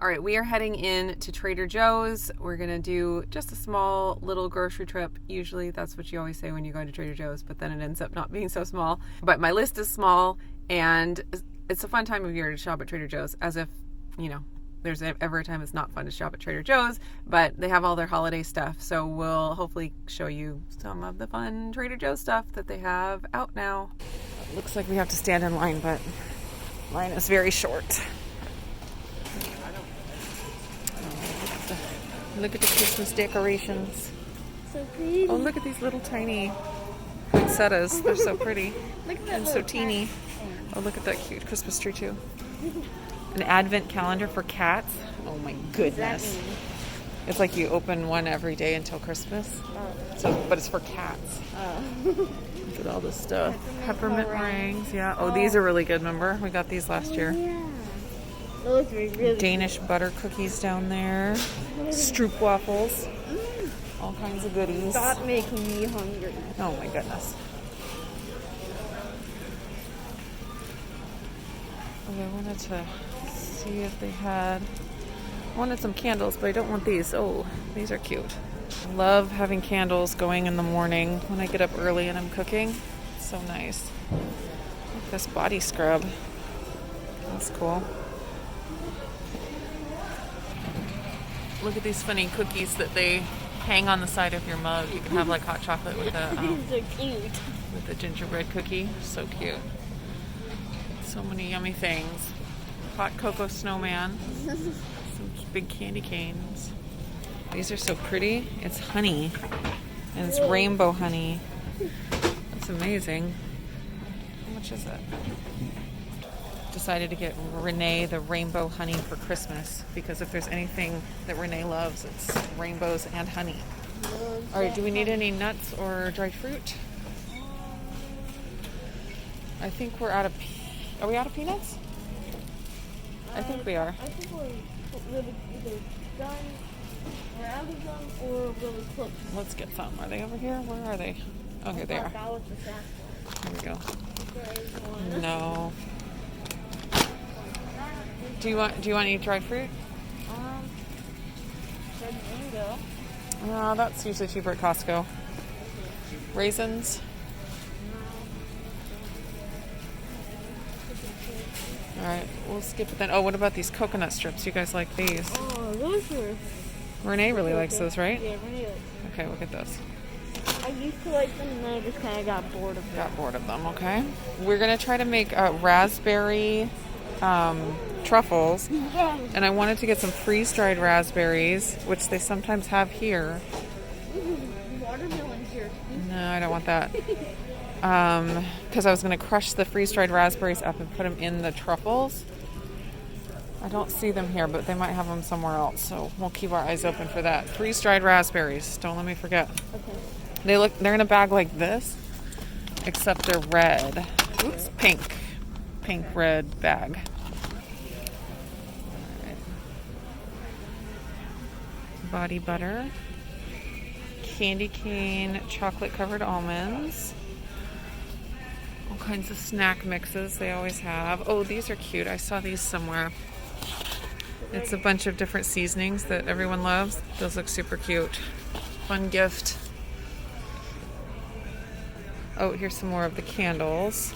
All right, we are heading in to Trader Joe's. We're going to do just a small little grocery trip. Usually that's what you always say when you go to Trader Joe's, but then it ends up not being so small. But my list is small, and it's a fun time of year to shop at Trader Joe's, as if, you know, there's ever a time it's not fun to shop at Trader Joe's, but they have all their holiday stuff. So we'll hopefully show you some of the fun Trader Joe's stuff that they have out now. It looks like we have to stand in line, but line is very short. Look at the Christmas decorations. So pretty. Oh, look at these little tiny poinsettias. They're so pretty. Look at that and so teeny. Oh, look at that cute Christmas tree too. An advent calendar for cats. Oh my goodness. It's like you open one every day until Christmas. But it's for cats. Look at all this stuff. Peppermint meringues. Yeah. Oh, these are really good. Remember? We got these last year. Yeah. Those were really Danish butter cookies down there. Stroop waffles. All kinds of goodies. Stop making me hungry. Oh my goodness. Okay, I wanted to see if they had... I wanted some candles, but I don't want these. Oh, these are cute. I love having candles going in the morning when I get up early and I'm cooking. It's so nice. Look at this body scrub. That's cool. Look at these funny cookies that they hang on the side of your mug. You can have like hot chocolate with These are cute. with the gingerbread cookie. So cute. So many yummy things. Hot cocoa snowman. Some big candy canes. These are so pretty. It's honey. And it's rainbow honey. That's amazing. How much is it? Decided to get Renee the rainbow honey for Christmas, because if there's anything that Renee loves, it's rainbows and honey. All right, do we need any nuts or dried fruit? I think we're out of... Are we out of peanuts? I think we are. I think we're either done, we're out of them, or really close. Let's get some. Are they over here? Where are they? Oh, here they are. That was the fast one. Here we go. There is one. No. Do you want any dried fruit? Red mango. No, that's usually cheaper at Costco. Raisins. All right, we'll skip it then. Oh, what about these coconut strips? You guys like these? Oh, those were... Renee really likes those, right? Yeah, Renee likes them. Okay, look at those. I used to like them, and then I just kind of got bored of them. Got bored of them, okay. We're going to try to make raspberry truffles. Yes. And I wanted to get some freeze-dried raspberries, which they sometimes have here. Watermelon's here. No, I don't want that. Because I was going to crush the freeze-dried raspberries up and put them in the truffles. I don't see them here, but they might have them somewhere else. So we'll keep our eyes open for that. Freeze-dried raspberries. Don't let me forget. Okay. They're in a bag like this, except they're red. Oops, pink. Pink, red bag. All right. Body butter. Candy cane, chocolate-covered almonds. All kinds of snack mixes they always have. Oh, these are cute. I saw these somewhere. It's a bunch of different seasonings that everyone loves. Those look super cute. Fun gift. Oh, here's some more of the candles.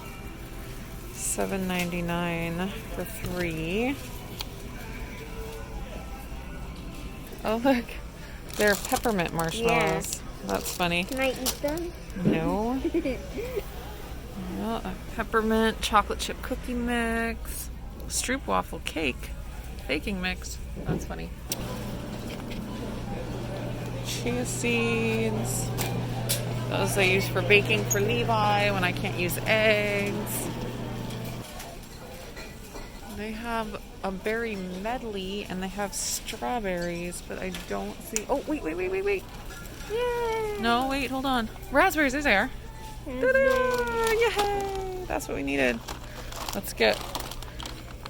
$7.99 for 3. Oh, look. They're peppermint marshmallows. Yeah. That's funny. Can I eat them? No. Well, a peppermint chocolate chip cookie mix. Stroop waffle cake. Baking mix. That's funny. Chia seeds. Those I use for baking for Levi when I can't use eggs. They have a berry medley and they have strawberries, but I don't see... Oh, wait. Yay! No, wait, hold on. Raspberries, there they are. Ta-da! Yay! That's what we needed. Let's go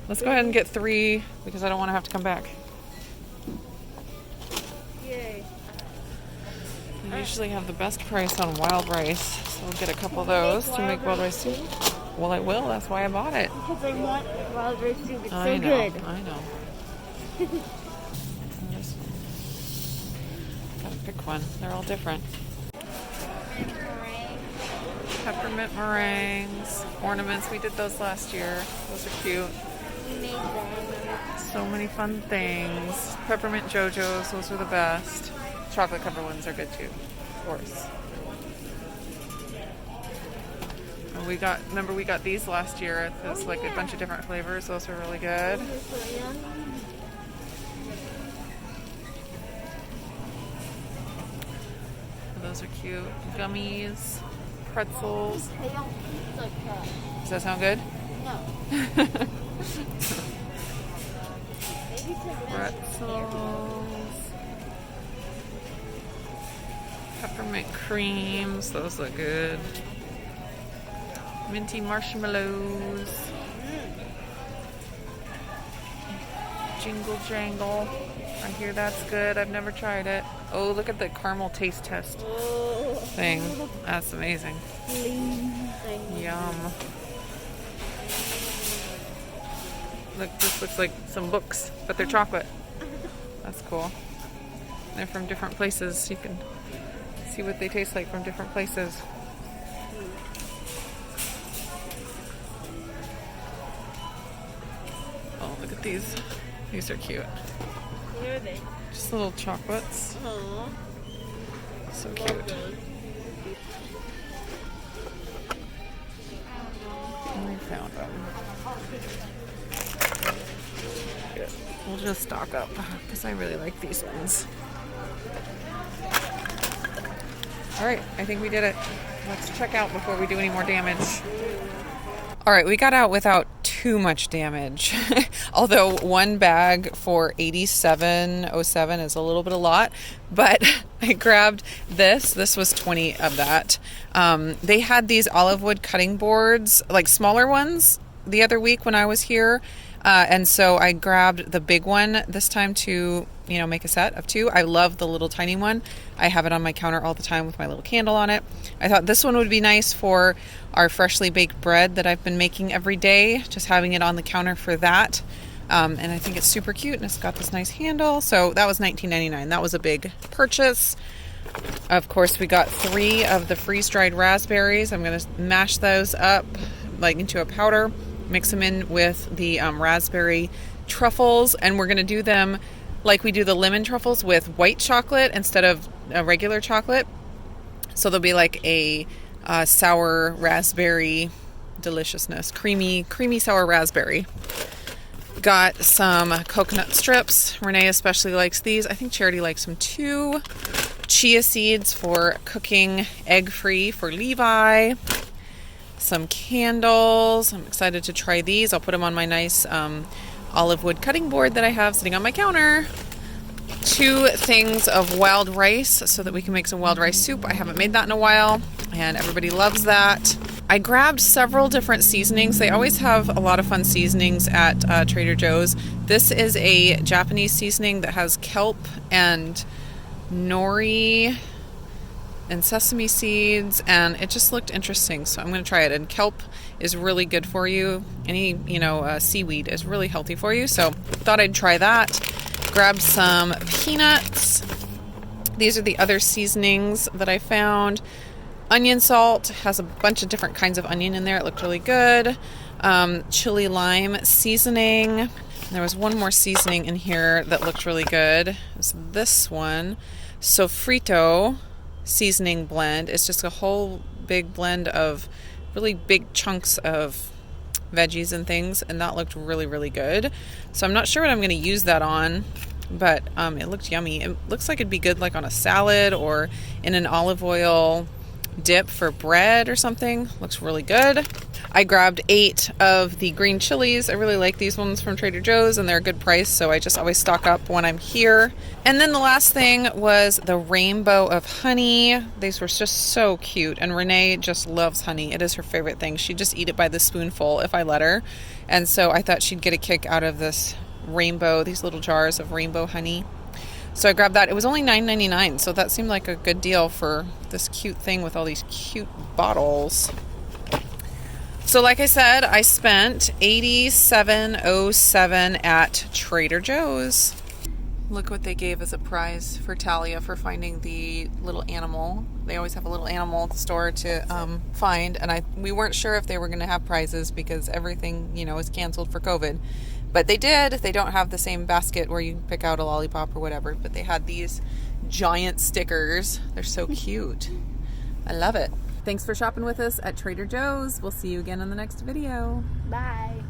ahead and get 3 because I don't want to have to come back. Yay. They usually have the best price on wild rice, so we'll get a couple of those to make wild rice soup. Well, I will. That's why I bought it. Because I want wild rice soup. It's I so know. good. I know. Gotta pick one. They're all different. Peppermint meringues, ornaments. We did those last year. Those are cute. We made them. So many fun things. Peppermint JoJo's, those are the best. Chocolate covered ones are good too, of course. And remember we got these last year. There's like a bunch of different flavors. Those are really good. Those are cute. Gummies, pretzels. They don't taste like that. Does that sound good? No. Pretzels. Peppermint creams. Those look good. Minty marshmallows. Jingle jangle. I hear that's good. I've never tried it. Oh, look at the caramel taste test thing. That's amazing. Yum. Look, this looks like some books, but they're chocolate. That's cool. They're from different places. You can see what they taste like from different places. Oh, look at these. These are cute. What are they? Just little chocolates. Aww. So cute. We found them. Good. We'll just stock up because I really like these ones. All right, I think we did it. Let's check out before we do any more damage. All right, we got out without too much damage. Although one bag for $87.07 is a little bit a lot, but I grabbed this. This was 20 of that. They had these olive wood cutting boards, like smaller ones, the other week when I was here. And so I grabbed the big one this time to, make a set of 2. I love the little tiny one. I have it on my counter all the time with my little candle on it. I thought this one would be nice for our freshly baked bread that I've been making every day, just having it on the counter for that. And I think it's super cute, and it's got this nice handle. So that was $19.99. That was a big purchase. Of course, we got 3 of the freeze-dried raspberries. I'm going to mash those up like into a powder, mix them in with the raspberry truffles, and we're going to do them like we do the lemon truffles with white chocolate instead of regular chocolate. So they'll be like a sour raspberry deliciousness, creamy sour raspberry. Got some coconut strips. Renee especially likes these. I think Charity likes them too. Chia seeds for cooking egg-free for Levi. Some candles. I'm excited to try these. I'll put them on my nice olive wood cutting board that I have sitting on my counter. 2 things of wild rice so that we can make some wild rice soup. I haven't made that in a while, and everybody loves that. I grabbed several different seasonings. They always have a lot of fun seasonings at Trader Joe's. This is a Japanese seasoning that has kelp and nori and sesame seeds, and it just looked interesting, so I'm going to try it. And kelp is really good for you. Any seaweed is really healthy for you, so thought I'd try that. Grabbed some peanuts. These are the other seasonings that I found. Onion salt has a bunch of different kinds of onion in there. It looked really good. Chili lime seasoning. There was one more seasoning in here that looked really good. It was this one, sofrito seasoning blend. It's just a whole big blend of really big chunks of veggies and things, and that looked really, really good. So I'm not sure what I'm going to use that on, but it looked yummy. It looks like it'd be good like on a salad or in an olive oil dip for bread or something. Looks really good. I grabbed 8 of the green chilies. I really like these ones from Trader Joe's, and they're a good price, so I just always stock up when I'm here. And then the last thing was the rainbow of honey. These were just so cute, and Renee just loves honey. It is her favorite thing. She'd just eat it by the spoonful if I let her. And so I thought she'd get a kick out of this rainbow, these little jars of rainbow honey. So I grabbed that. It was only $9.99, so that seemed like a good deal for this cute thing with all these cute bottles. So like I said, I spent $87.07 at Trader Joe's. Look what they gave as a prize for Talia for finding the little animal. They always have a little animal at the store to find, and we weren't sure if they were going to have prizes because everything, is canceled for COVID. But they did. They don't have the same basket where you pick out a lollipop or whatever, but they had these giant stickers. They're so cute. I love it. Thanks for shopping with us at Trader Joe's. We'll see you again in the next video. Bye.